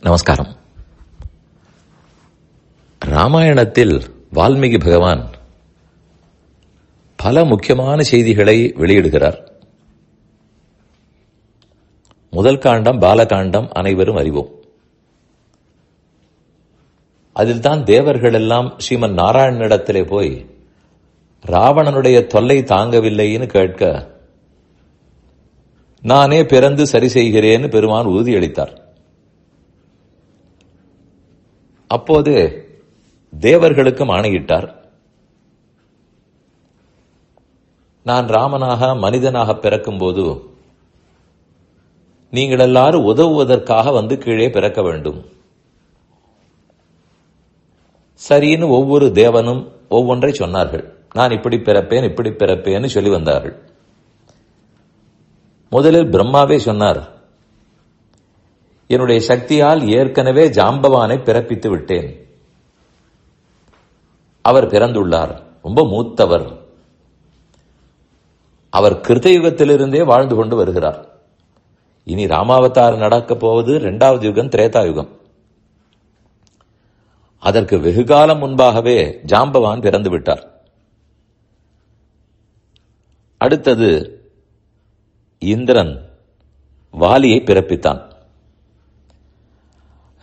நமஸ்காரம். ராமாயணத்தில் வால்மீகி பகவான் பல முக்கியமான செய்திகளை வெளியிடுகிறார். முதல் காண்டம் பாலகாண்டம் அனைவரும் அறிவோம். அதில் தான் தேவர்கள் எல்லாம் ஸ்ரீமன் நாராயணனிடத்திலே போய் ராவணனுடைய தொல்லை தாங்கவில்லைன்னு கேட்க, நானே பிறந்து சரி செய்கிறேன்னு பெருமான் உறுதியளித்தார். அப்போது தேவர்களுக்கும் ஆணையிட்டார், நான் ராமனாக மனிதனாக பிறக்கும் போது நீங்கள் எல்லாரும் உதவுவதற்காக வந்து கீழே பிறக்க வேண்டும். சரின்னு ஒவ்வொரு தேவனும் ஒவ்வொன்றை சொன்னார்கள். நான் இப்படி பிறப்பேன் இப்படி பிறப்பேன்னு சொல்லி வந்தார்கள். முதலில் பிரம்மாவே சொன்னார், என்னுடைய சக்தியால் ஏற்கனவே ஜாம்பவானை பிறப்பித்து விட்டேன். அவர் பிறந்துள்ளார், ரொம்ப மூத்தவர். அவர் கிருத்தயுகத்திலிருந்தே வாழ்ந்து கொண்டு வருகிறார். இனி ராமாவதாரம் நடக்கப் போவது 2வது யுகம், திரேதாயுகம். அதற்கு வெகுகாலம் முன்பாகவே ஜாம்பவான் பிறந்து விட்டார். அடுத்தது இந்திரன் வாலியை பிறப்பித்தான்.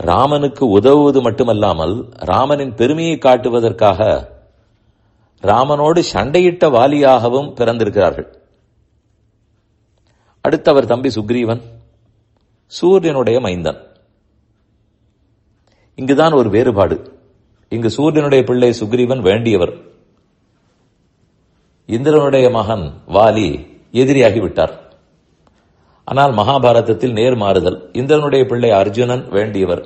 ராமனுக்கு உதவுவது மட்டுமல்லாமல் ராமனின் பெருமையை காட்டுவதற்காக ராமனோடு சண்டையிட்ட வாலியாகவும் பிறந்திருக்கிறார்கள். அடுத்தவர் தம்பி சுக்ரீவன், சூரியனுடைய மைந்தன். இங்குதான் ஒரு வேறுபாடு. இங்கு சூரியனுடைய பிள்ளை சுக்ரீவன் வேண்டியவர், இந்திரனுடைய மகன் வாலி எதிரியாகிவிட்டார். ஆனால் மகாபாரதத்தில் நேர் மாறுதல். இந்திரனுடைய பிள்ளை அர்ஜுனன் வேண்டியவர்,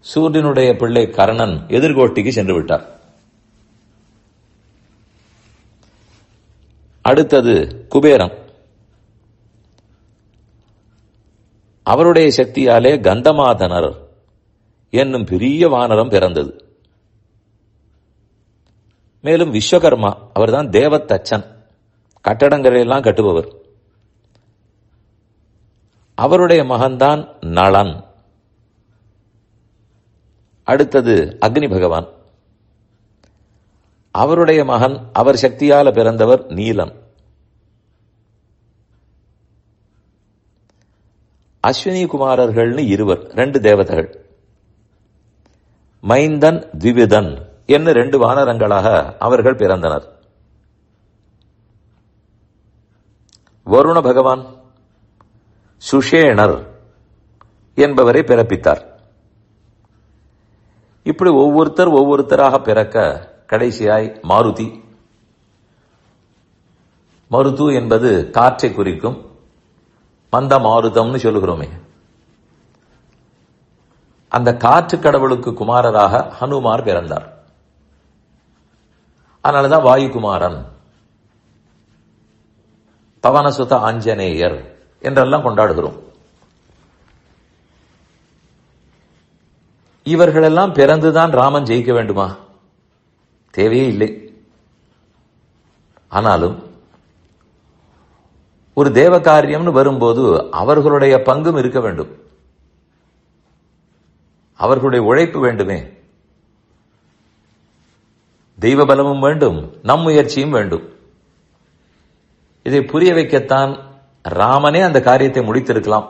சூரியனுடைய பிள்ளை கர்ணன் எதிர்கோட்டிக்கு சென்று விட்டார். அடுத்தது குபேரன். அவருடைய சக்தியாலே கந்தமாதனர் என்னும் பெரிய வானரம் பிறந்தது. மேலும் விஸ்வகர்மா, அவர்தான் தேவத்தச்சன், கட்டடங்களை எல்லாம் கட்டுபவர். அவருடைய மகன்தான் நளன். அடுத்தது அக்னி பகவான். அவருடைய மகன், அவர் சக்தியால பிறந்தவர் நீலன். அஸ்வினி குமாரர்கள்னு இருவர், 2 தேவதைகள். மைந்தன் திவிதன் என்ன 2 வானரங்களாக அவர்கள் பிறந்தனர். வருண பகவான் சுஷேணர் என்பவரை பிறப்பித்தார். இப்படி ஒவ்வொருத்தராக பிறக்க கடைசியாய் மாருதி. மருது என்பது காற்றை குறிக்கும். மந்த மாருதம்னு சொல்லுகிறோமே, அந்த காற்று கடவுளுக்கு குமாரராக ஹனுமார் பிறந்தார். அதனாலதான் வாயுகுமாரன், பவனசுத ஆஞ்சநேயர் என்றெல்லாம் கொண்டாடுகிறோம். இவர்களெல்லாம் பிறந்துதான் ராமன் ஜெயிக்க வேண்டுமா? தேவையே இல்லை. ஆனாலும் ஒரு தேவ காரியம்னு வரும்போது அவர்களுடைய பங்கும் இருக்க வேண்டும், அவர்களுடைய உழைப்பு வேண்டுமே. தெய்வ பலமும் வேண்டும், நம் முயற்சியும் வேண்டும். இதை புரிய வைக்கத்தான் ராமனே அந்த காரியத்தை முடித்திருக்கலாம்.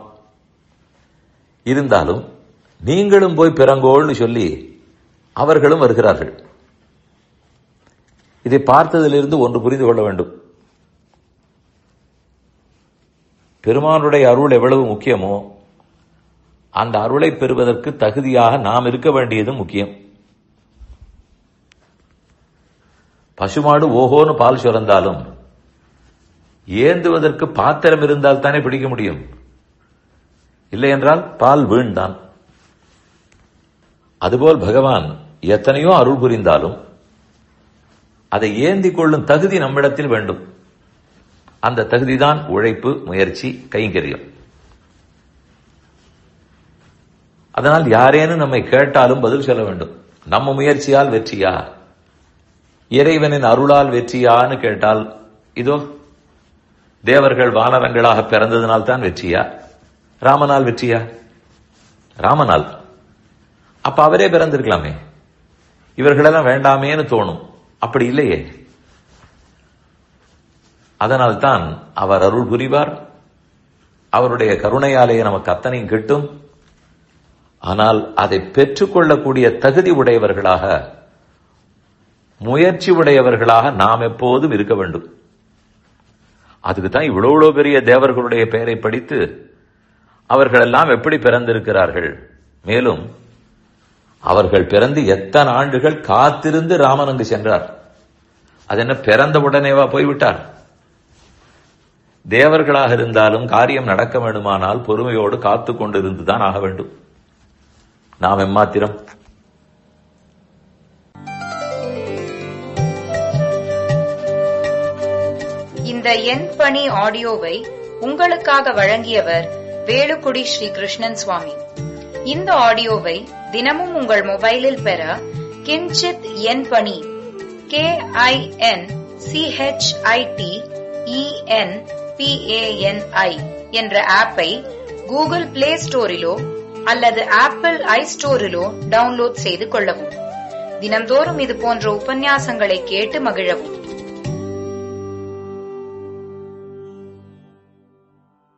இருந்தாலும் நீங்களும் போய் பிறங்கோள்னு சொல்லி அவர்களும் வருகிறார்கள். இதை பார்த்ததிலிருந்து ஒன்று புரிந்து கொள்ள வேண்டும். பெருமானுடைய அருள் எவ்வளவு முக்கியமோ அந்த அருளை பெறுவதற்கு தகுதியாக நாம் இருக்க வேண்டியது முக்கியம். பசுமாடு ஓஹோன்னு பால் சுரந்தாலும் ஏந்துவதற்கு பாத்திரம் இருந்தால் தானே பிடிக்க முடியும். இல்லை என்றால் பால் வீண்தான். அதுபோல் பகவான் எத்தனையோ அருள் புரிந்தாலும் அதை ஏந்தி கொள்ளும் தகுதி நம்மிடத்தில் வேண்டும். அந்த தகுதிதான் உழைப்பு, முயற்சி, கைங்கரியம். அதனால் யாரேனும் நம்மை கேட்டாலும் பதில் சொல்ல வேண்டும். நம்ம முயற்சியால் வெற்றியா, இறைவனின் அருளால் வெற்றியான்னு கேட்டால், இதோ தேவர்கள் வானரங்களாக பிறந்ததினால் தான் வெற்றியா, ராமனால் வெற்றியா? ராமனால். அப்ப அவரே பிறந்திருக்கலாமே, இவர்களெல்லாம் வேண்டாமேன்னு தோணும். அப்படி இல்லையே. அதனால்தான் அவர் அருள் புரிவார். அவருடைய கருணையாலேயே நமக்கு அத்தனையும் கிட்டும். ஆனால் அதை பெற்றுக்கொள்ளக்கூடிய தகுதி உடையவர்களாக, முயற்சி உடையவர்களாக நாம் எப்போதும் இருக்க வேண்டும். அதுக்கு தான் இவ்வளவு பெரிய தேவர்களுடைய பெயரை படித்து அவர்களெல்லாம் எப்படி பிறந்திருக்கிறார்கள். மேலும் அவர்கள் பிறந்து எத்தனை ஆண்டுகள் காத்திருந்து ராமன் அங்கு சென்றார். அது என்ன பிறந்த உடனேவா போய்விட்டார்? தேவர்களாக இருந்தாலும் காரியம் நடக்க வேண்டுமானால் பொறுமையோடு காத்து கொண்டிருந்துதான் ஆக வேண்டும். நாம் எம்மாத்திரம்? இந்த என் பணி ஆடியோவை உங்களுக்காக வழங்கியவர் வேலுக்குடி ஸ்ரீ கிருஷ்ணன் சுவாமி. இந்த ஆடியோவை தினமும் உங்கள் மொபைலில் பெற கிஞ்சித் என் பணி KINCHITENPANI என்ற ஆப்பை கூகுள் பிளே ஸ்டோரிலோ அல்லது ஆப்பிள் ஐ ஸ்டோரிலோ டவுன்லோட் செய்து கொள்ளவும். தினம்தோறும் இது போன்ற உபன்யாசங்களை கேட்டு மகிழவும்.